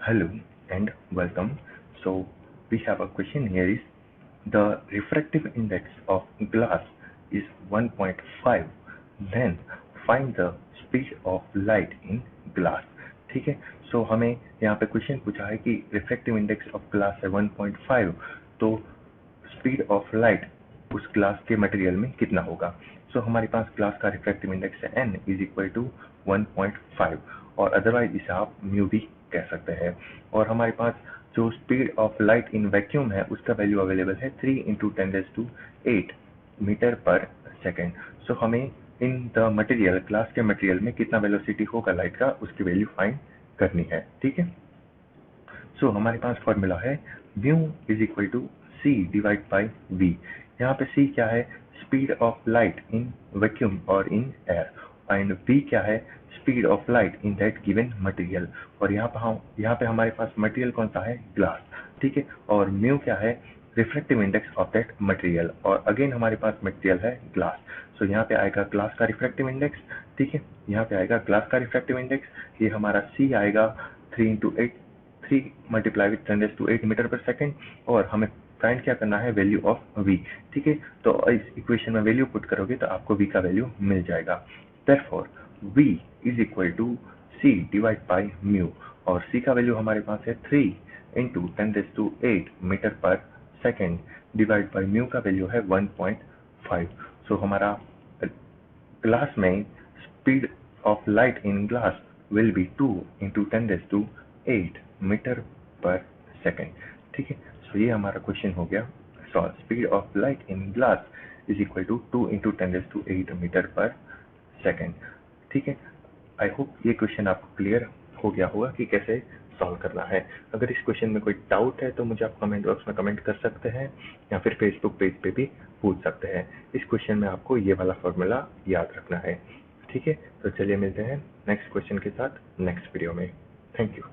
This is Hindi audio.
Hello and welcome. So we have a question here is the refractive index of glass is 1.5, then find the speed of light in glass. ठीक है, सो हमें यहाँ पे क्वेश्चन पूछा है कि रिफ्रैक्टिव इंडेक्स ऑफ ग्लास है 1.5, तो स्पीड ऑफ लाइट उस ग्लास के मटेरियल में कितना होगा। सो हमारे पास ग्लास का रिफ्रैक्टिव इंडेक्स है n इज इक्वल टू 1.5 और अदरवाइज इसे आप म्यू भी कह सकते हैं। और हमारे पास जो speed of light in vacuum है उसका वैल्यू अवेलेबल है 3 × 10⁸ मीटर पर सेकेंड। सो हमें इन द मटेरियल ग्लास के मटेरियल में कितना वेलोसिटी होगा लाइट का उसकी वैल्यू फाइंड करनी है। ठीक है, सो हमारे पास फॉर्मूला है mu is equal to C divide by we. यहाँ पे सी क्या है, speed of light in vacuum और इन एयर, एंड वी क्या है, speed of light in that given material. और यहाँ पे हमारे पास मटेरियल कौन सा है, ग्लास। ठीक है, और म्यू क्या है, refractive index of that material, और अगेन हमारे पास मटेरियल है ग्लास। सो यहाँ पे आएगा ग्लास का रिफ्रैक्टिव इंडेक्स। ठीक है, यहाँ पे आएगा ग्लास का रिफ्रैक्टिव इंडेक्स, ये हमारा सी आएगा 3 multiply with 10⁸ metre per second, और हमें फाइंड क्या करना है, वैल्यू ऑफ वी। ठीक है, तो इस इक्वेशन में वैल्यू पुट करोगे तो आपको वी का वैल्यू मिल जाएगा। Therefore we is equal to C divide by mu, और सी का वैल्यू हमारे पास है 3 × 10⁸ metre per second divide by mu का वैल्यू है 1.5। सो हमारा ग्लास में speed of light in glass will be 2 × 10⁸ metre per second. ठीक है, सो ये हमारा क्वेश्चन हो गया solve. Speed of light in glass is equal to 2 × 10⁸ metre per second. ठीक है, आई होप ये क्वेश्चन आपको क्लियर हो गया होगा कि कैसे सॉल्व करना है। अगर इस क्वेश्चन में कोई डाउट है तो मुझे आप कमेंट बॉक्स में कमेंट कर सकते हैं या फिर फेसबुक पेज पे भी पूछ सकते हैं। इस क्वेश्चन में आपको ये वाला फॉर्मूला याद रखना है। ठीक है, तो चलिए मिलते हैं नेक्स्ट क्वेश्चन के साथ नेक्स्ट वीडियो में। Thank you.